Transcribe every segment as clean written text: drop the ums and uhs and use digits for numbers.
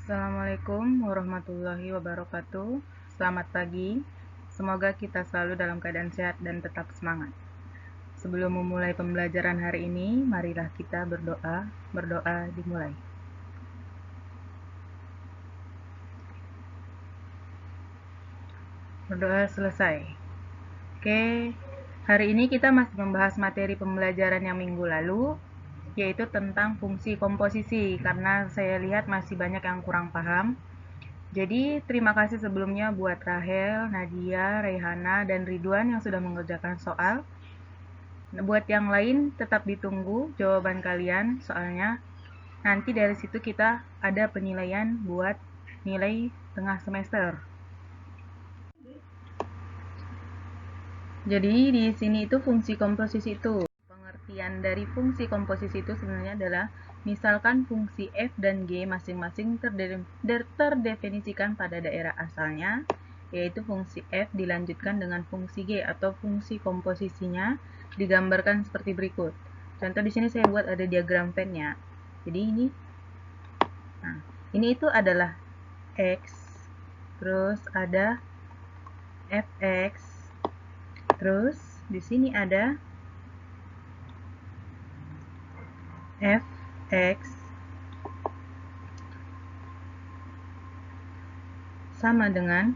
Assalamualaikum warahmatullahi wabarakatuh. Selamat pagi. Semoga kita selalu dalam keadaan sehat dan tetap semangat. Sebelum memulai pembelajaran hari ini, marilah kita berdoa. Berdoa dimulai. Berdoa selesai. Oke, hari ini kita masih membahas materi pembelajaran yang minggu lalu, yaitu tentang fungsi komposisi, karena saya lihat masih banyak yang kurang paham. Jadi, terima kasih sebelumnya buat Rahel, Nadia, Reihana, dan Ridwan yang sudah mengerjakan soal. Buat yang lain, tetap ditunggu jawaban kalian, soalnya nanti dari situ kita ada penilaian buat nilai tengah semester. Jadi, di sini itu fungsi komposisi itu. Pengertian dari fungsi komposisi itu sebenarnya adalah misalkan fungsi f dan g masing-masing terdefinisikan pada daerah asalnya, yaitu fungsi f dilanjutkan dengan fungsi g atau fungsi komposisinya digambarkan seperti berikut. Contoh di sini saya buat ada diagram Venn-nya. Jadi ini itu adalah x, terus ada fx, terus di sini ada fx sama dengan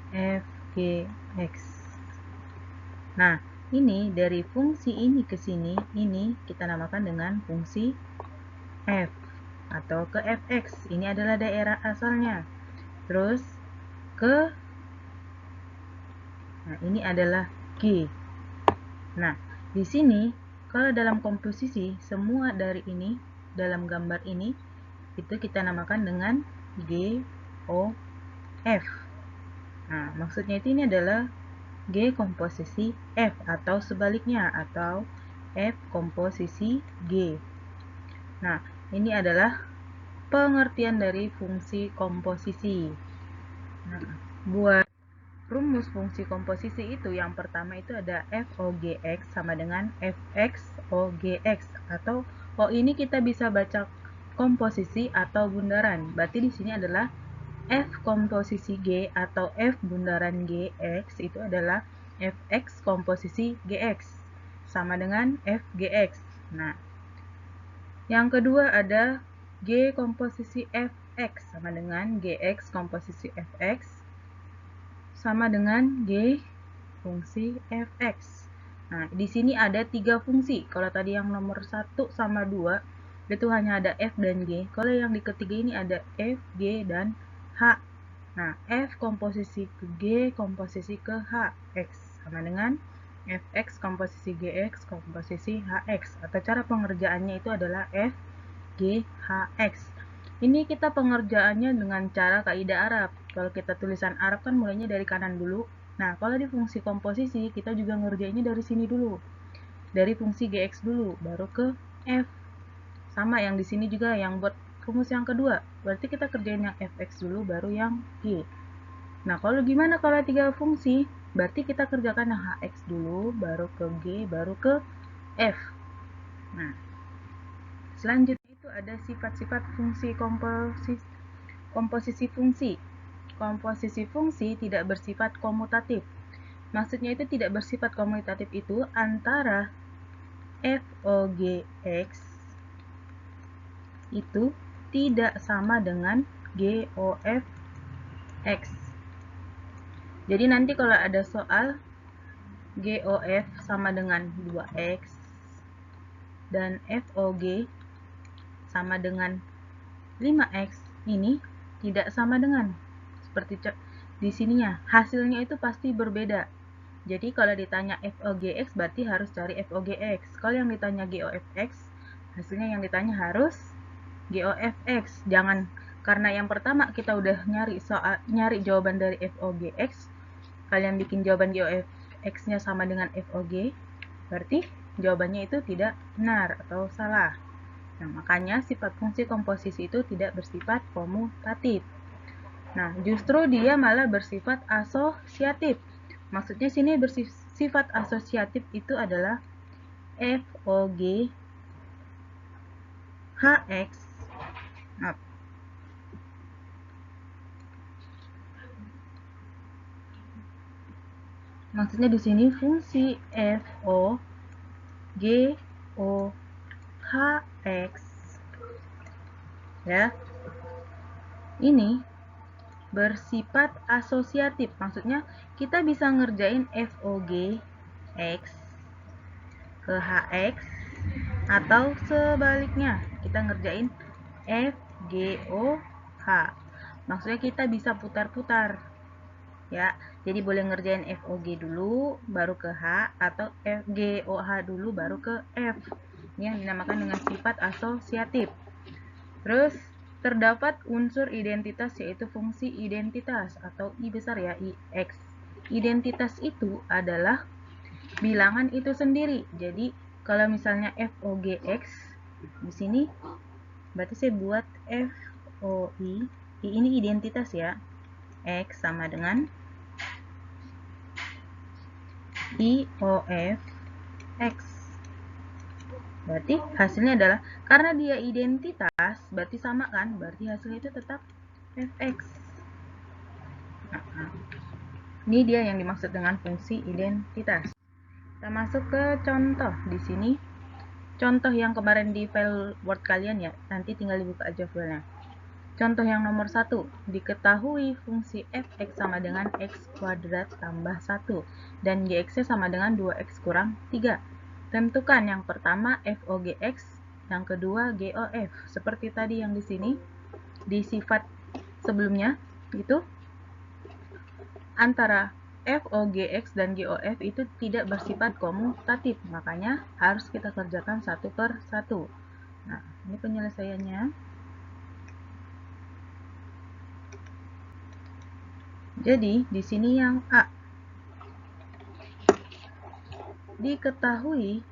fgx. Nah, ini dari fungsi ini ke sini, ini kita namakan dengan fungsi f atau ke fx. Ini adalah daerah asalnya. Terus ini adalah g. Nah, di sini kalau dalam komposisi semua dari ini dalam gambar ini itu kita namakan dengan GOF. Nah, maksudnya itu ini adalah G komposisi F atau sebaliknya atau F komposisi G. Nah, ini adalah pengertian dari fungsi komposisi. Nah, buat rumus fungsi komposisi itu yang pertama itu ada FOGX sama dengan FXOGX atau ini kita bisa baca komposisi atau bundaran. Berarti di sini adalah F komposisi G atau F bundaran GX itu adalah Fx komposisi GX sama dengan FGX. Nah, yang kedua ada G komposisi Fx sama dengan GX komposisi Fx sama dengan G fungsi Fx. Nah, di sini ada 3 fungsi. Kalau tadi yang nomor 1 sama 2, itu hanya ada F dan G. Kalau yang di ketiga ini ada F, G, dan H. Nah, F komposisi ke G, komposisi ke H, X. Sama dengan Fx komposisi Gx, komposisi Hx. Atau cara pengerjaannya itu adalah F, G, Hx. Ini kita pengerjaannya dengan cara kaidah Arab. Kalau kita tulisan Arab kan mulainya dari kanan dulu. Nah, kalau di fungsi komposisi, kita juga ngerjainnya dari sini dulu. Dari fungsi Gx dulu, baru ke F. Sama yang di sini juga, yang buat rumus yang kedua. Berarti kita kerjain yang Fx dulu, baru yang G. Nah, kalau gimana kalau 3 fungsi? Berarti kita kerjakan yang Hx dulu, baru ke G, baru ke F. Nah, selanjutnya itu ada sifat-sifat fungsi komposisi fungsi. Komposisi fungsi tidak bersifat komutatif. Maksudnya itu tidak bersifat komutatif itu antara FOGX itu tidak sama dengan GOFX. Jadi nanti kalau ada soal GOF sama dengan 2X dan FOG sama dengan 5X, ini tidak sama dengan seperti di sininya. Hasilnya itu pasti berbeda. Jadi kalau ditanya FOGX berarti harus cari FOGX. Kalau yang ditanya GOFX, hasilnya yang ditanya harus GOFX. Jangan karena yang pertama kita udah nyari jawaban dari FOGX, kalian bikin jawaban GOFX-nya sama dengan FOG, berarti jawabannya itu tidak benar atau salah. Nah, makanya sifat fungsi komposisi itu tidak bersifat komutatif. Nah, justru dia malah bersifat asosiatif. Maksudnya sini bersifat asosiatif itu adalah FOG HX Maksudnya di sini fungsi f o g o h x ya. Ini bersifat asosiatif. Maksudnya kita bisa ngerjain f o g x ke hx atau sebaliknya kita ngerjain f g o h. Maksudnya kita bisa putar-putar ya. Jadi boleh ngerjain f o g dulu baru ke h, atau f g o h dulu baru ke f. Ini yang dinamakan dengan sifat asosiatif. Terus terdapat unsur identitas yaitu fungsi identitas atau I besar ya, IX. Identitas itu adalah bilangan itu sendiri. Jadi kalau misalnya FOGX di sini berarti saya buat FOI, ini identitas ya. X sama dengan IOF X. Berarti hasilnya adalah, karena dia identitas, berarti sama kan? Berarti hasilnya itu tetap fx. Nah, ini dia yang dimaksud dengan fungsi identitas. Kita masuk ke contoh di sini. Contoh yang kemarin di file Word kalian ya, nanti tinggal dibuka aja filenya. Contoh yang nomor 1, diketahui fungsi fx sama dengan x kuadrat tambah 1 dan gx-nya sama dengan 2x kurang 3. Tentukan yang pertama FOGX, yang kedua GOF. Seperti tadi yang di sini, di sifat sebelumnya, itu antara FOGX dan GOF itu tidak bersifat komutatif, makanya harus kita kerjakan satu per satu. Nah, ini penyelesaiannya. Jadi, di sini yang A. Diketahui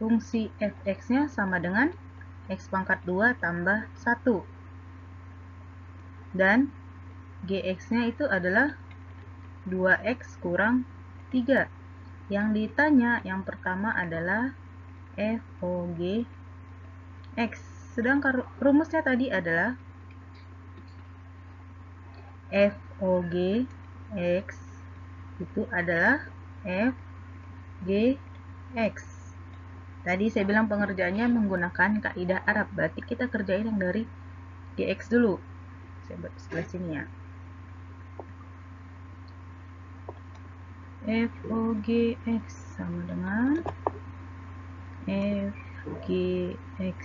fungsi fx-nya sama dengan x pangkat 2 tambah 1. Dan gx-nya itu adalah 2x kurang 3. Yang ditanya yang pertama adalah FOGX. Sedangkan rumusnya tadi adalah FOGX itu adalah FGX. Tadi saya bilang pengerjaannya menggunakan kaidah Arab, berarti kita kerjain yang dari GX dulu. Saya buat sebelah sini ya. FOGX sama dengan FGX.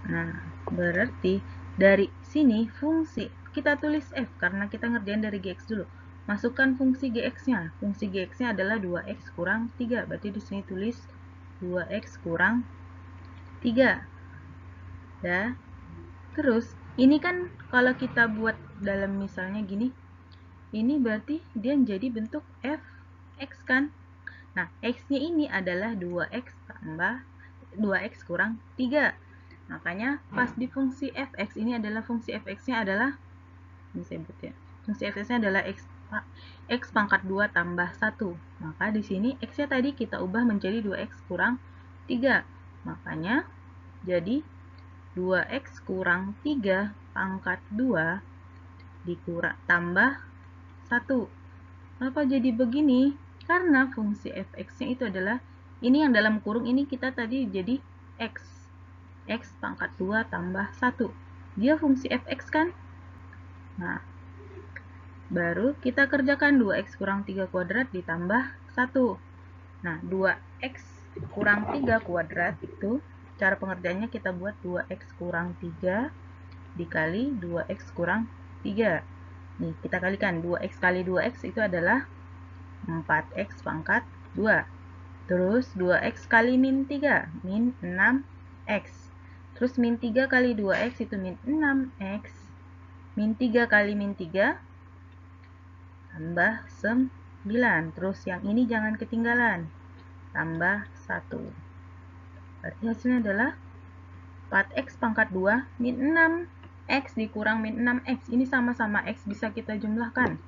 Nah, berarti dari sini fungsi kita tulis F karena kita ngerjain dari GX dulu. Masukkan fungsi GX-nya. Fungsi GX-nya adalah 2x kurang 3. Berarti di sini tulis 2x kurang 3. Ya. Terus, ini kan kalau kita buat dalam misalnya gini, ini berarti dia jadi bentuk fx kan? Nah, x-nya ini adalah 2x tambah 2x kurang 3. Makanya pas di fungsi fx ini adalah fungsi fx-nya adalah, ini saya sebut ya, fungsi fx-nya adalah x pangkat 2 tambah 1. Maka di sini x-nya tadi kita ubah menjadi 2x kurang 3. Makanya jadi 2x kurang 3 pangkat 2 dikurang tambah 1. Kenapa jadi begini? Karena fungsi fx-nya itu adalah, ini yang dalam kurung ini kita tadi jadi x pangkat 2 tambah 1. Dia fungsi fx kan? Nah, baru kita kerjakan 2x kurang 3 kuadrat ditambah 1. Nah, 2x kurang 3 kuadrat itu, cara pengerjaannya kita buat 2x kurang 3 dikali 2x kurang 3. Nih, kita kalikan. 2x kali 2x itu adalah 4x pangkat 2. Terus 2x kali min 3, min 6x. Terus min 3 kali 2x itu min 6x. Min 3 kali min 3 tambah 9. Terus yang ini jangan ketinggalan. Tambah 1. Berarti hasilnya adalah 4x pangkat 2 min 6x dikurang min 6x. Ini sama-sama x bisa kita jumlahkan.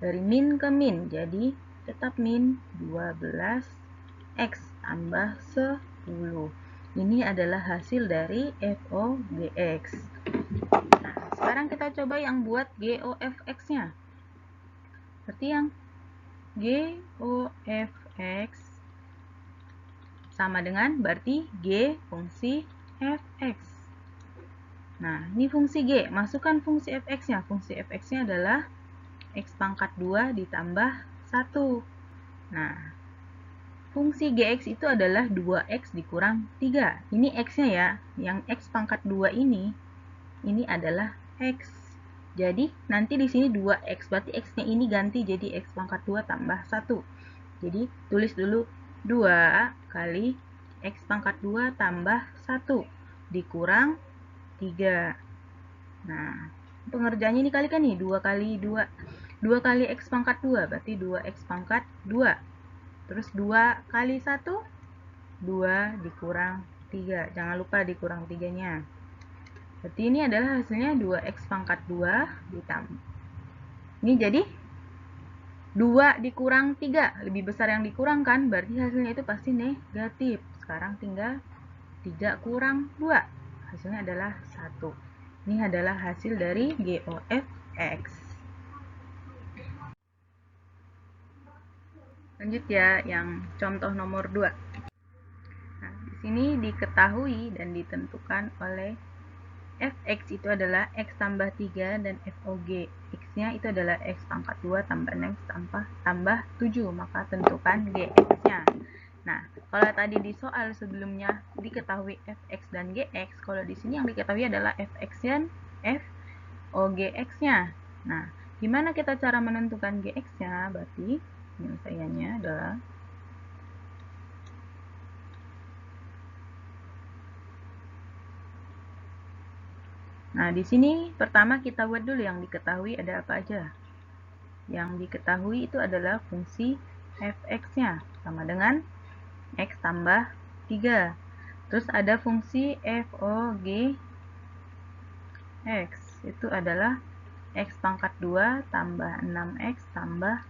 Dari min ke min, jadi tetap min 12x tambah 10. Ini adalah hasil dari FOGX. Nah, sekarang kita coba yang buat GOFX-nya. Seperti yang GOFX sama dengan berarti G fungsi fx. Nah, ini fungsi G. Masukkan fungsi fx-nya. Fungsi fx-nya adalah x pangkat 2 ditambah 1. Nah, fungsi gx itu adalah 2x dikurang 3. Ini x-nya ya. Yang x pangkat 2 ini adalah x. Jadi, nanti di sini 2x. Berarti x-nya ini ganti jadi x pangkat 2 tambah 1. Jadi, tulis dulu 2 kali x pangkat 2 tambah 1 dikurang 3. Nah, pengerjaannya ini kalikan nih. 2 kali 2. 2 kali x pangkat 2 berarti 2x pangkat 2. Terus 2 kali 1, 2 dikurang 3. Jangan lupa dikurang 3-nya. Berarti ini adalah hasilnya 2x pangkat 2 ditambah. Ini jadi 2 dikurang 3. Lebih besar yang dikurangkan, berarti hasilnya itu pasti negatif. Sekarang tinggal 3 kurang 2. Hasilnya adalah 1. Ini adalah hasil dari GOFX. Lanjut ya, yang contoh nomor 2. Nah, di sini diketahui dan ditentukan oleh fx itu adalah x tambah 3 dan fog x-nya itu adalah x pangkat 2 tambah x tambah 7. Maka tentukan gx-nya. Nah, kalau tadi di soal sebelumnya diketahui fx dan gx, kalau di sini yang diketahui adalah fx dan fogx-nya. Nah, gimana kita cara menentukan gx-nya? Berarti penyelesaiannya adalah nah, di sini pertama kita buat dulu yang diketahui ada apa aja. Yang diketahui itu adalah fungsi fx-nya sama dengan x tambah 3. Terus ada fungsi fog x, itu adalah x pangkat 2 tambah 6x tambah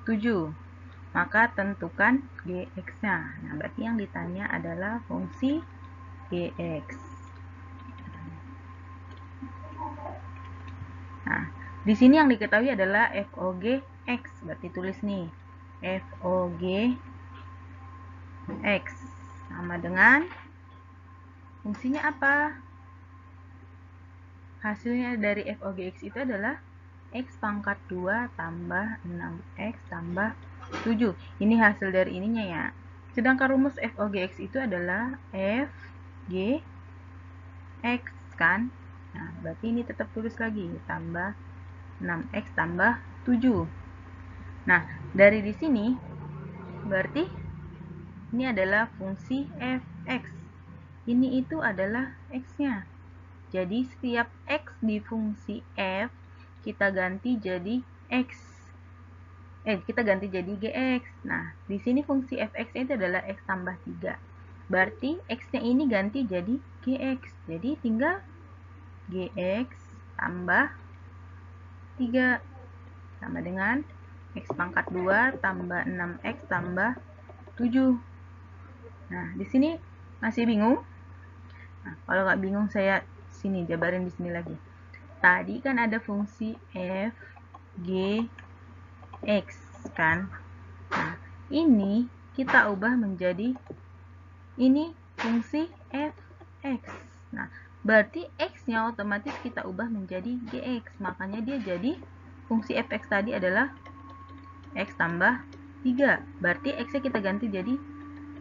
7. Maka tentukan gx-nya. Nah, berarti yang ditanya adalah fungsi gx. Nah, di sini yang diketahui adalah fog x. Berarti tulis nih, fog x sama dengan fungsinya apa? Hasilnya dari fog x itu adalah x pangkat 2 tambah 6x tambah 7. Ini hasil dari ininya ya. Sedangkan rumus fog x itu adalah f g x kan. Nah, berarti ini tetap tulis lagi tambah 6x tambah 7. Nah, dari di sini berarti ini adalah fungsi fx. Ini itu adalah x-nya. Jadi setiap x di fungsi f kita ganti jadi x. Kita ganti jadi gx. Nah, di sini fungsi fx itu adalah x tambah 3. Berarti x-nya ini ganti jadi gx. Jadi tinggal gx tambah 3 sama dengan x pangkat 2 tambah 6x tambah 7. Nah, di sini masih bingung? Nah, kalau nggak bingung saya sini jabarin di sini lagi. Tadi kan ada fungsi f g x kan. Nah, ini kita ubah menjadi ini fungsi fx. Nah, berarti x-nya otomatis kita ubah menjadi gx. Makanya dia jadi fungsi fx tadi adalah x tambah 3. Berarti x-nya kita ganti jadi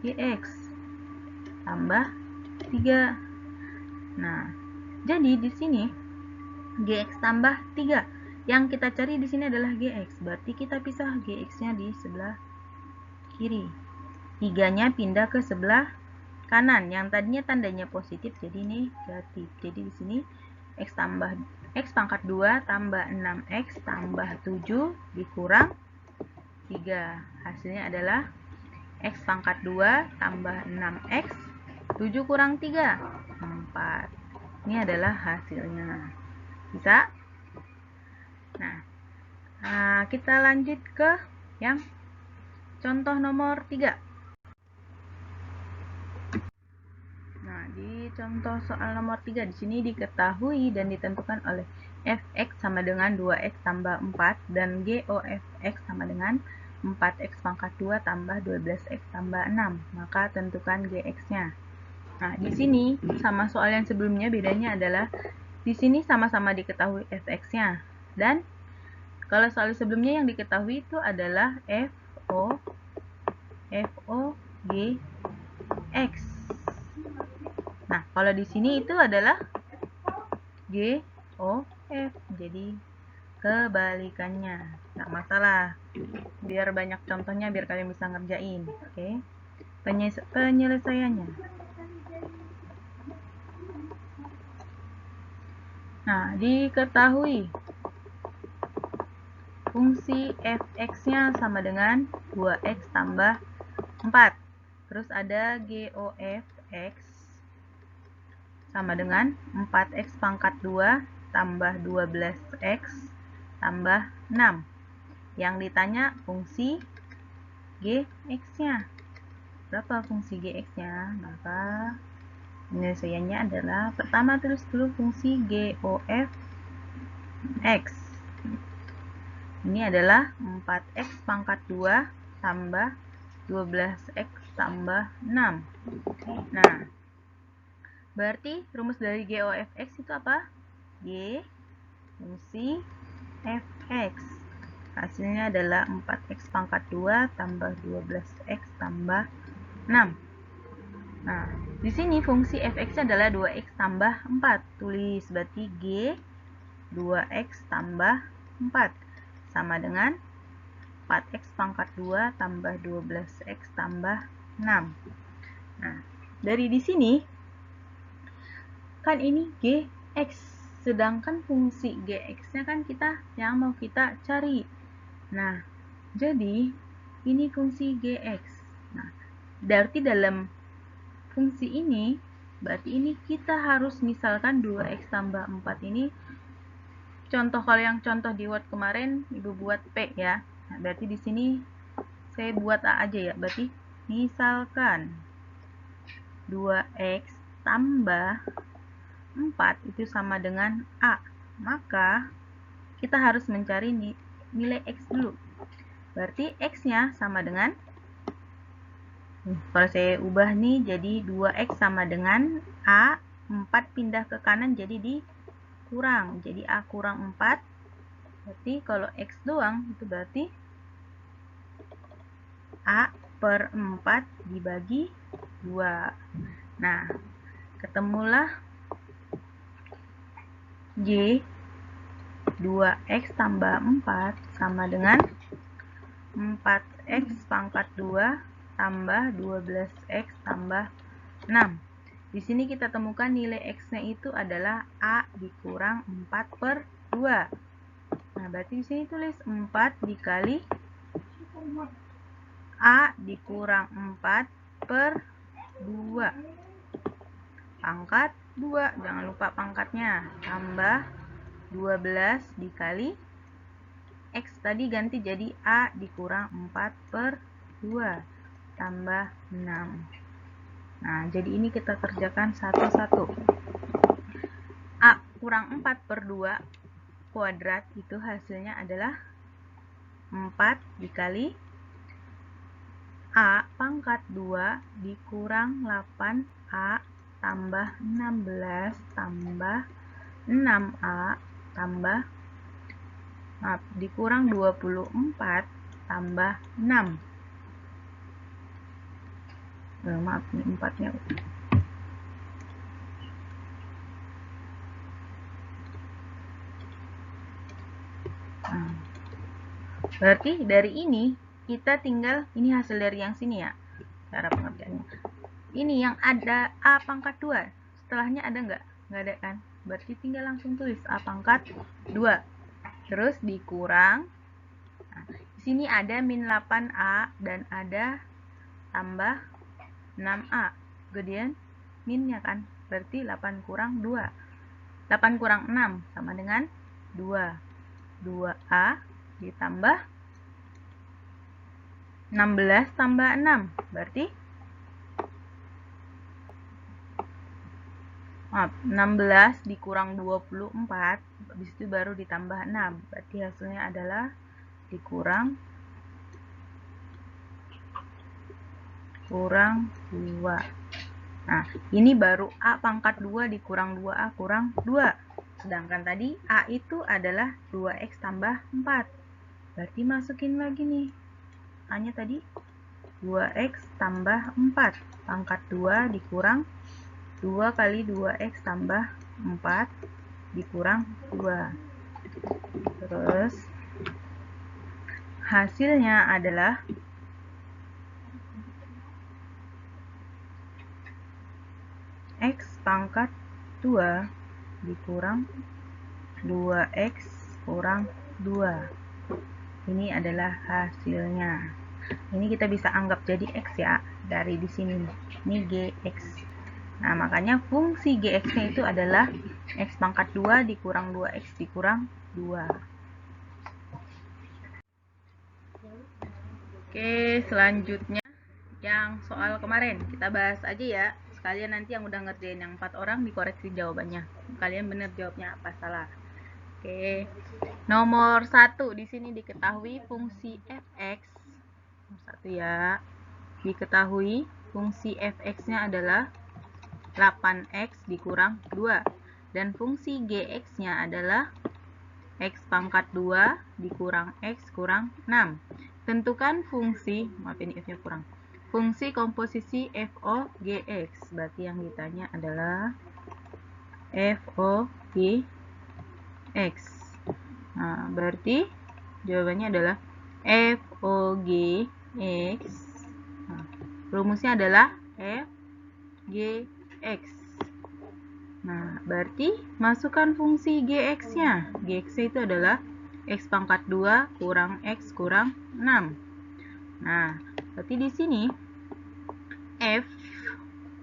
gx tambah 3. Nah, jadi di sini gx tambah 3. Yang kita cari di sini adalah gx. Berarti kita pisah gx-nya di sebelah kiri. 3-nya pindah ke sebelah kanan. Yang tadinya tandanya positif jadi negatif. Jadi di sini x pangkat 2 tambah 6x tambah 7 dikurang 3. Hasilnya adalah x pangkat 2 tambah 6x 7 kurang 3 4. Ini adalah hasilnya. Bisa? Nah, kita lanjut ke yang contoh nomor 3. Nah, di contoh soal nomor 3 di sini diketahui dan ditentukan oleh fx sama dengan 2x tambah 4 dan gofx sama dengan 4x pangkat 2 tambah 12x tambah 6. Maka tentukan gx-nya. Nah, di sini sama soal yang sebelumnya, bedanya adalah di sini sama-sama diketahui fx-nya. Dan kalau soal sebelumnya yang diketahui itu adalah gx. Nah, kalau di sini itu adalah gof. Jadi kebalikannya. Nggak masalah. Biar banyak contohnya, biar kalian bisa ngerjain. Oke. Penyelesaiannya. Nah, diketahui fungsi fx-nya sama dengan 2x tambah 4. Terus ada GOF(x) sama dengan 4x pangkat 2 tambah 12x tambah 6. Yang ditanya fungsi gx-nya. Berapa fungsi gx-nya? Maka penyelesaiannya adalah pertama tulis dulu fungsi GOF(x). Ini adalah 4x pangkat 2 tambah 12x tambah 6. Nah, berarti rumus dari GOF(x) itu apa? G fungsi fx. Hasilnya adalah 4x pangkat 2 tambah 12x tambah 6. Nah, di sini fungsi fx adalah 2x tambah 4. Tulis berarti G 2x tambah 4 sama dengan 4x pangkat 2 tambah 12x tambah 6. Nah, dari di sini kan ini gx, sedangkan fungsi gx-nya kan yang mau kita cari. Nah, jadi ini fungsi gx. Nah, berarti dalam fungsi ini, berarti ini kita harus misalkan 2x tambah 4 ini, contoh kalau yang contoh di Word kemarin Ibu buat P ya. Nah, berarti di sini saya buat A aja ya. Berarti misalkan 2x tambah 4 itu sama dengan A. Maka kita harus mencari nilai x dulu. Berarti x-nya sama dengan, kalau saya ubah nih jadi 2x sama dengan A, 4 pindah ke kanan jadi dikurang. Jadi A kurang 4. Berarti kalau x doang itu berarti A per 4 dibagi 2. Nah, ketemulah G 2x tambah 4 sama dengan 4x pangkat 2 tambah 12x tambah 6. Di sini kita temukan nilai x-nya itu adalah A dikurang 4 per 2. Nah, berarti di sini tulis 4 dikali A dikurang 4 per 2. Pangkat 2, jangan lupa pangkatnya. Tambah 12 dikali X tadi ganti jadi A dikurang 4 per 2 tambah 6. Nah, jadi ini kita kerjakan satu-satu. A kurang 4 per 2 kuadrat itu hasilnya adalah 4 dikali A pangkat 2 dikurang 8A tambah 16 tambah 6A tambah dikurang 24 tambah 6. Maaf, ini 4-nya. Berarti dari ini kita tinggal, ini hasil dari yang sini ya, cara pengerjaannya. Ini yang ada A pangkat 2, setelahnya ada nggak? Nggak ada kan? Berarti tinggal langsung tulis A pangkat 2. Terus dikurang. Nah, di sini ada min 8A dan ada tambah 6A. Kemudian minnya kan, berarti 8 kurang 2. 8 kurang 6 sama dengan 2. 2A ditambah 16 tambah 6. Berarti 16 dikurang 24, habis itu baru ditambah 6. Berarti hasilnya adalah dikurang kurang 2. Nah, ini baru A pangkat 2 dikurang 2A kurang 2. Sedangkan tadi A itu adalah 2X tambah 4. Berarti masukin lagi nih. A-nya tadi 2X tambah 4. Pangkat 2 dikurang 2 kali 2X tambah 4 dikurang 2. Terus hasilnya adalah X pangkat 2 dikurang 2X kurang 2. Ini adalah hasilnya. Ini kita bisa anggap jadi X ya, dari di sini. Ini GX. Nah, makanya fungsi GX-nya itu adalah X pangkat 2 dikurang 2X dikurang 2. Oke, selanjutnya yang soal kemarin. Kita bahas aja ya. Sekalian nanti yang udah ngerjain yang 4 orang dikoreksi jawabannya. Kalian bener jawabnya apa salah. Oke. Nomor 1 di sini diketahui fungsi fx. Nomor 1 ya. Diketahui fungsi fx-nya adalah 8x dikurang 2 dan fungsi gx-nya adalah x pangkat 2 dikurang x kurang 6. Tentukan fungsi, maaf ini f-nya kurang. Fungsi komposisi FOGX. Berarti yang ditanya adalah FOGX. Nah, berarti jawabannya adalah FOGX. Nah, rumusnya adalah FGX. Nah, berarti masukkan fungsi GX-nya. GX-nya itu adalah X pangkat 2 kurang X kurang 6. Nah, berarti di sini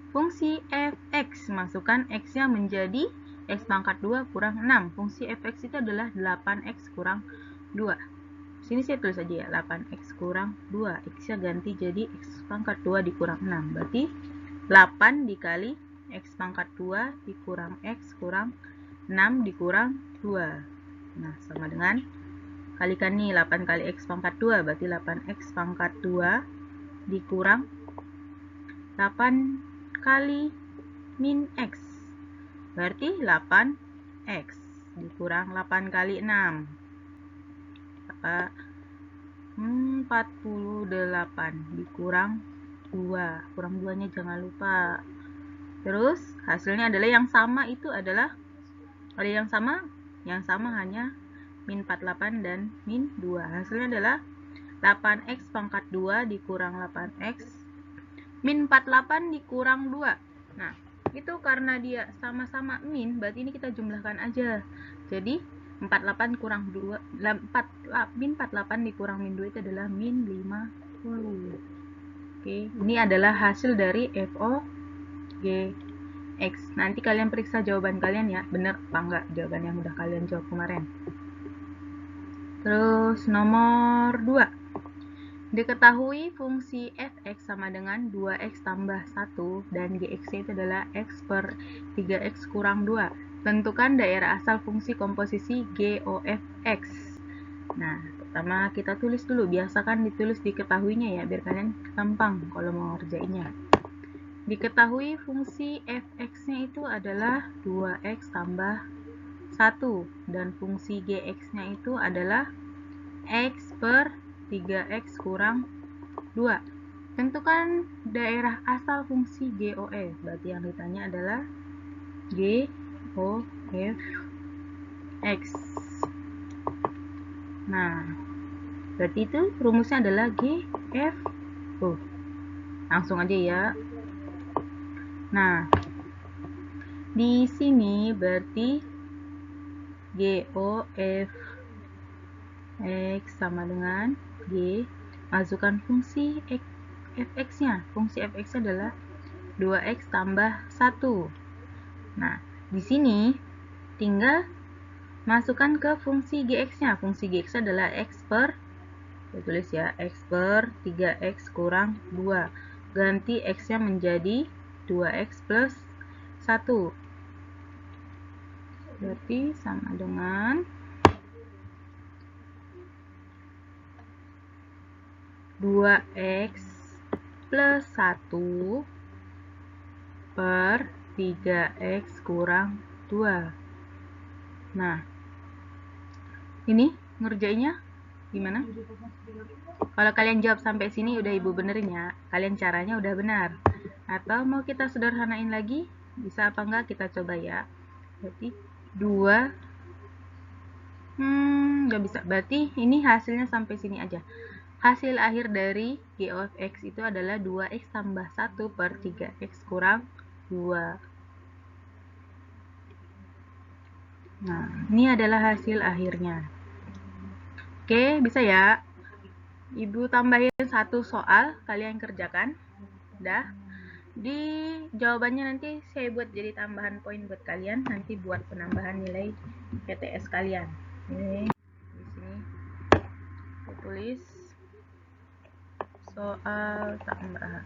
fungsi fx, masukkan x-nya menjadi X pangkat 2 kurang 6. Fungsi fx itu adalah 8X kurang 2. Sini saya tulis aja ya, 8X kurang 2. X-nya ganti jadi X pangkat 2 dikurang 6. Berarti 8 dikali X pangkat 2 dikurang X kurang 6 dikurang 2. Nah, sama dengan kalikan nih 8 kali X pangkat 2. Berarti 8X pangkat 2 dikurang 8 kali min X. Berarti 8X dikurang 8 kali 6. 48 dikurang 2. Kurang 2-nya jangan lupa. Terus hasilnya adalah yang sama, itu adalah ada yang sama hanya min 48 dan min 2. Hasilnya adalah 8X pangkat 2 dikurang 8X min 48 dikurang 2. Nah, itu karena dia sama-sama min, berarti ini kita jumlahkan aja. Jadi 48 kurang 2, min 48 dikurang min 2 itu adalah min 50. Oke, ini adalah hasil dari FOGX. Nanti kalian periksa jawaban kalian ya, bener apa enggak jawaban yang udah kalian jawab kemarin. Terus nomor 2. Diketahui fungsi fx sama dengan 2x tambah 1 dan gx itu adalah x per 3x kurang 2. Tentukan daerah asal fungsi komposisi GOFX. Nah, pertama kita tulis dulu. Biasakan ditulis diketahuinya ya, biar kalian gampang kalau mau ngerjainnya. Diketahui fungsi fx-nya itu adalah 2x tambah 1 dan fungsi gx-nya itu adalah x per 3x kurang 2. Tentukan daerah asal fungsi GOF. Berarti yang ditanya adalah GOFX. Nah, berarti itu rumusnya adalah GF. Langsung aja ya. Nah, di sini berarti GOF X sama dengan G. Masukkan fungsi fx-nya. Fungsi fx-nya adalah 2x tambah 1. Nah, di sini tinggal masukkan ke fungsi gx-nya. Fungsi gx adalah x per, saya tulis ya, x per 3x kurang 2. Ganti x-nya menjadi 2x plus 1. Berarti sama dengan 2x plus 1 per 3x kurang 2. Nah, ini ngerjainnya gimana? Kalau kalian jawab sampai sini udah Ibu benerin ya. Kalian caranya udah benar. Atau mau kita sederhanain lagi? Bisa apa enggak kita coba ya. Berarti 2 nggak bisa. Berarti ini hasilnya sampai sini aja. Hasil akhir dari g of x itu adalah 2x tambah 1 per 3x kurang 2. Nah, ini adalah hasil akhirnya. Oke, bisa ya? Ibu tambahin satu soal, kalian kerjakan. Udah. Di jawabannya nanti saya buat jadi tambahan poin buat kalian, nanti buat penambahan nilai PTS kalian. Ini di sini saya tulis soal tambahan.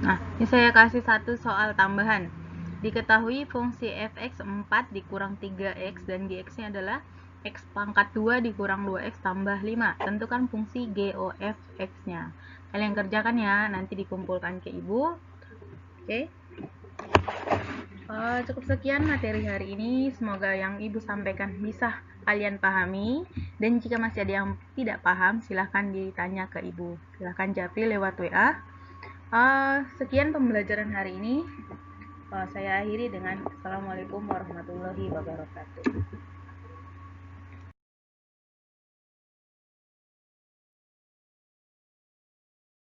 Nah, ini saya kasih satu soal tambahan. Diketahui fungsi fx 4 dikurang 3x dan gx-nya adalah x pangkat 2 dikurang 2x tambah 5. Tentukan fungsi g of x-nya. Kalian kerjakan ya, nanti dikumpulkan ke Ibu. Oke. Cukup sekian materi hari ini. Semoga yang Ibu sampaikan bisa kalian pahami. Dan jika masih ada yang tidak paham, silahkan ditanya ke Ibu. Silahkan japri lewat WA. Sekian pembelajaran hari ini. Saya akhiri dengan Assalamualaikum warahmatullahi wabarakatuh.